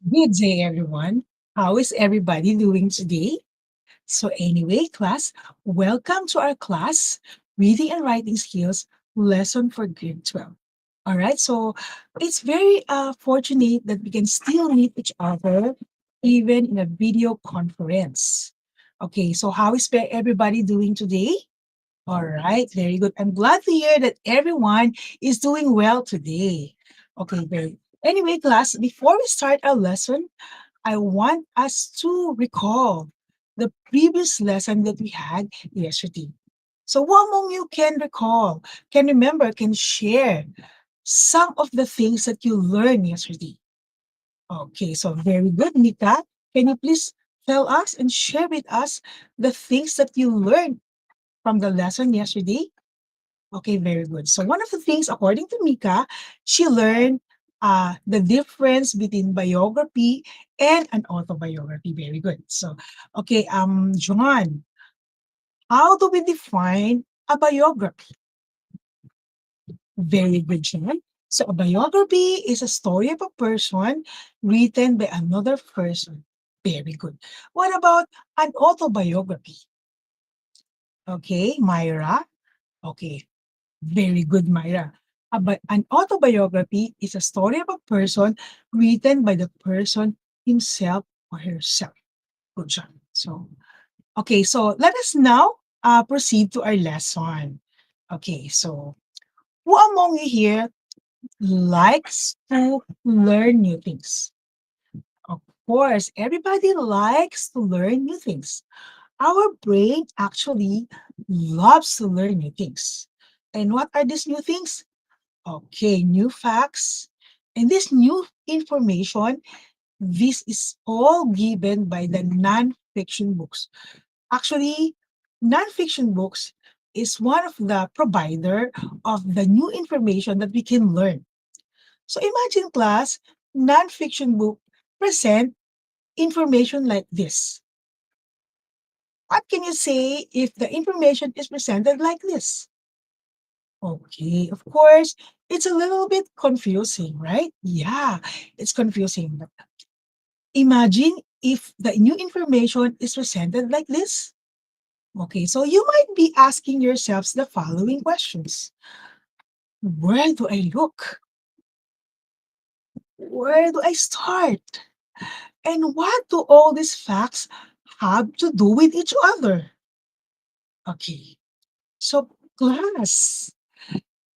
Good day, everyone. How is everybody doing today? So, anyway, class, welcome to our class, Reading and Writing Skills lesson for grade 12. All right, so it's very fortunate that we can still meet each other even in a video conference. Okay, so how is everybody doing today? All right, very good. I'm glad to hear that everyone is doing well today. Okay, very. Anyway, class, before we start our lesson, I want us to recall the previous lesson that we had yesterday. So, who among you can recall, can remember, can share some of the things that you learned yesterday? Okay, so very good, Nika. Can you please tell us and share with us the things that you learned from the lesson yesterday? Okay, very good. So one of the things, according to Mika, she learned the difference between biography and an autobiography. Very good. So, okay, John, how do we define a biography? Very good, John. So a biography is a story of a person written by another person. Very good. What about an autobiography? Okay, Myra. Okay, very good, Myra. An autobiography is a story of a person written by the person himself or herself. Good job. So, okay, so let us now proceed to our lesson. Okay, so who among you here likes to learn new things? Of course, everybody likes to learn new things. Our brain actually loves to learn new things. And what are these new things? Okay, new facts. And this new information, this is all given by the non-fiction books. Actually, non-fiction books is one of the provider of the new information that we can learn. So imagine class, non-fiction book present information like this. What can you say if the information is presented like this? Okay, of course, it's a little bit confusing, right? Yeah, it's confusing. But imagine if the new information is presented like this. Okay, so you might be asking yourselves the following questions. Where do I look? Where do I start? And what do all these facts have to do with each other? Okay, so class,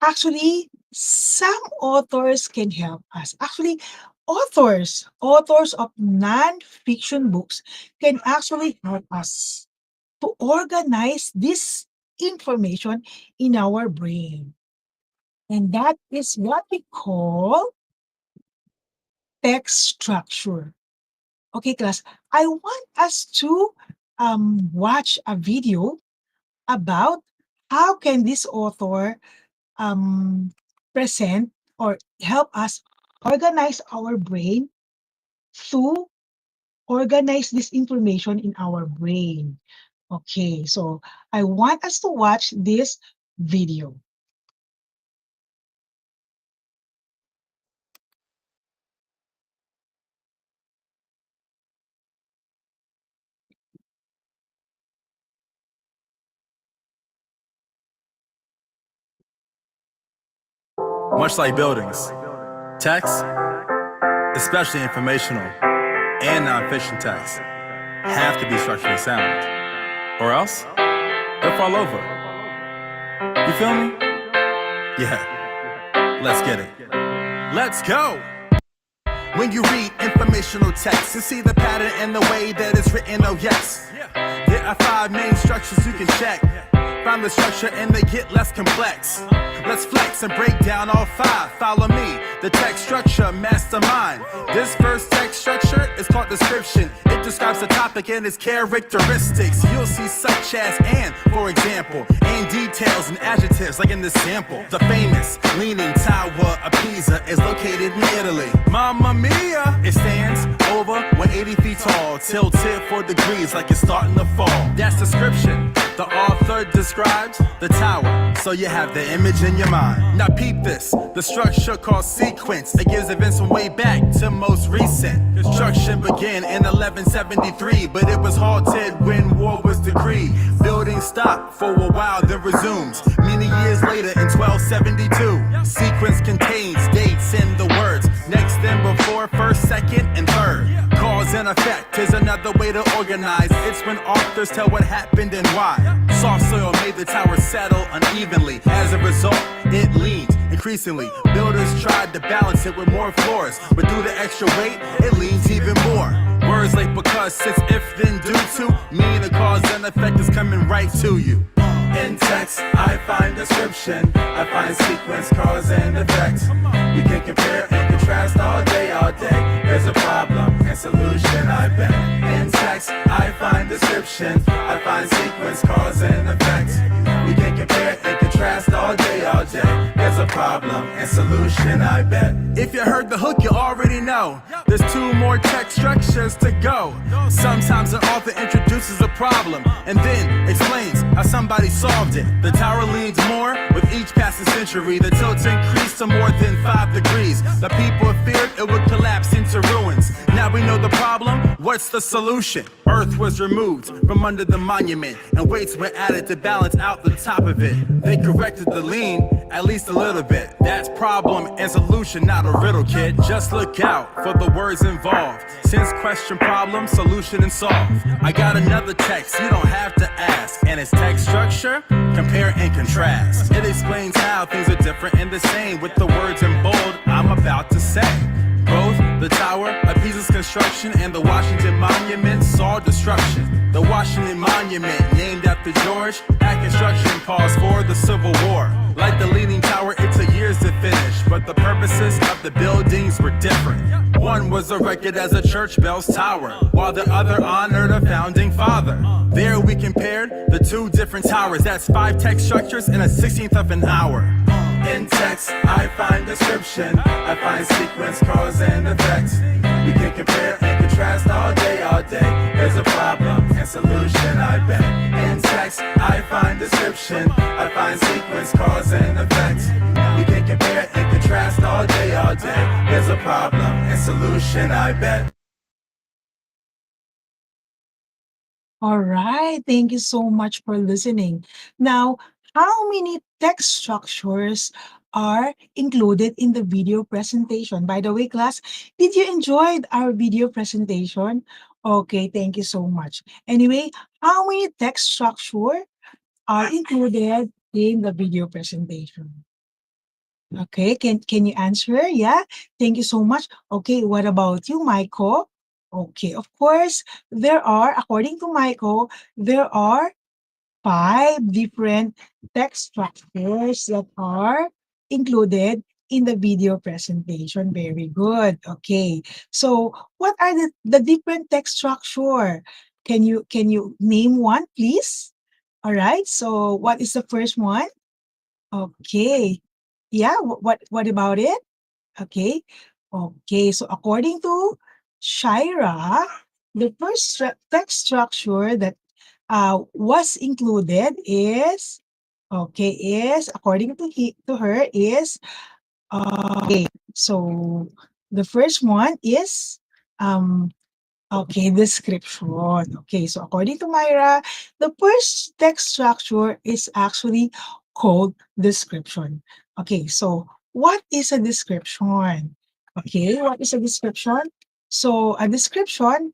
actually, some authors can help us. Actually, authors of non-fiction books can actually help us to organize this information in our brain. And that is what we call text structure. Okay, class, I want us to watch a video about how can this author um, present or help us organize our brain to organize this information in our brain. Okay, so I want us to watch this video. Much like buildings, text, especially informational and nonfiction text, have to be structurally sound, or else they'll fall over. You feel me? Yeah, let's get it. Let's go! When you read informational text, you see the pattern and the way that it's written, oh yes. There are 5 main structures you can check. Find the structure and they get less complex. Let's flex and break down all 5. Follow me, the text structure mastermind. This first text structure is called description. It describes the topic and its characteristics. You'll see such as and, for example, and details and adjectives like in this sample. The famous Leaning Tower of Pisa is located in Italy. Mamma mia! It stands over 180 feet tall, tilted 4 degrees like it's starting to fall. That's description. The author describes the tower, so you have the image in your mind. Now peep this, the structure called sequence. It gives events from way back to most recent. Construction began in 1173, but it was halted when war was decreed. Building stopped for a while, then resumes many years later in 1272. Sequence contains dates and the words next, then, before, first, second, and third. Cause and effect is another way to organize. It's when authors tell what happened and why. Soft soil made the tower settle unevenly. As a result, it leaned increasingly. Builders tried to balance it with more floors, but due to extra weight, it leans even more. Words like because, since, if, then, due to mean the cause and effect is coming right to you. In text, I find description, I find sequence, cause and effect. We can compare and contrast all day, all day. There's a problem and solution, I bet. In text, I find description, I find sequence, cause and effect. We can compare and contrast all day, all day. There's a problem and solution, I bet. If you heard the hook, you already know there's two more text structures to go. Sometimes an author introduces a problem and then explains how somebody solved it. The tower leans more with each passing century. The tilt increased to more than 5 degrees. The people feared it would collapse into ruins. Now we know the problem. What's the solution? Earth was removed from under the monument, and weights were added to balance out the top of it. They corrected the lean at least a little bit. That's problem and solution, not a riddle, kid. Just look out for the words involved. Since question, problem, solution, and solve. I got another text you don't have to ask, and it's text structure, compare and contrast. It explains how things are different and the same with the words in bold I'm about to say. Both the Tower of Pisa's construction and the Washington Monument saw destruction. The Washington Monument, named after George, had construction paused for the Civil War. Like the Leaning Tower, it took years to finish, but the purposes of the buildings were different. One was erected as a church bell's tower, while the other honored a founding father. There we compared the two different towers. That's 5 text structures in a 16th of an hour. In text, I find description, I find sequence, cause and effect. We can compare and contrast all day, all day. There's a problem and solution, I bet. In text, I find description, I find sequence, cause and effect. We can compare and contrast all day, all day. There's a problem and solution, I bet. All right. Thank you so much for listening. Now, how many text structures are included in the video presentation? By the way, class, did you enjoy our video presentation? Okay, thank you so much. Anyway, how many text structure are included in the video presentation? Okay, can you answer? Yeah, thank you so much. Okay, what about you, Michael? Okay, of course, according to Michael, there are 5 different text structures that are included in the video presentation. Very good. Okay. So what are the different text structure? Can you name one, please? All right. So what is the first one? Okay. Yeah, what about it? Okay. Okay. So according to Shaira, the first text structure that was included is according to her is okay. So the first one is um okay, description. Okay, so according to Myra, the first text structure is actually called description. Okay, so what is a description? Okay, what is a description? So a description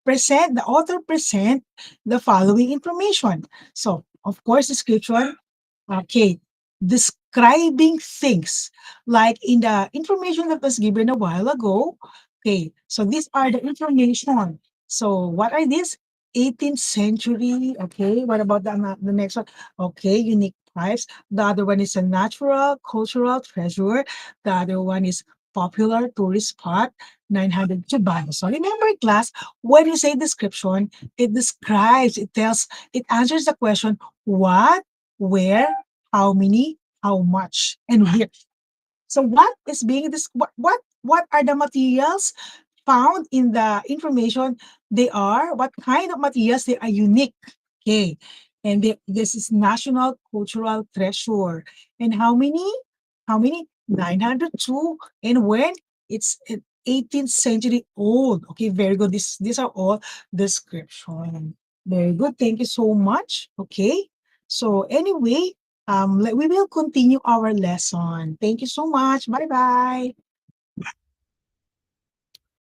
the author present the following information. So of course, description, okay, describing things like in the information that was given a while ago. Okay, so these are the information. So what are these? 18th century. Okay, what about the next one? Okay, unique pipes. The other one is a natural cultural treasure. The other one is popular tourist spot. 900 Chubano. So remember, class, when you say description, it describes, it answers the question what, where, how many, how much, and where. So what is being this? What are the materials found in the information? They are what kind of materials? They are unique. Okay. And this is national cultural treasure. And how many? How many? 902. And when? It's 18th century old. Okay, very good. These are all description. Very good. Thank you so much. Okay. So anyway, we will continue our lesson. Thank you so much. Bye bye.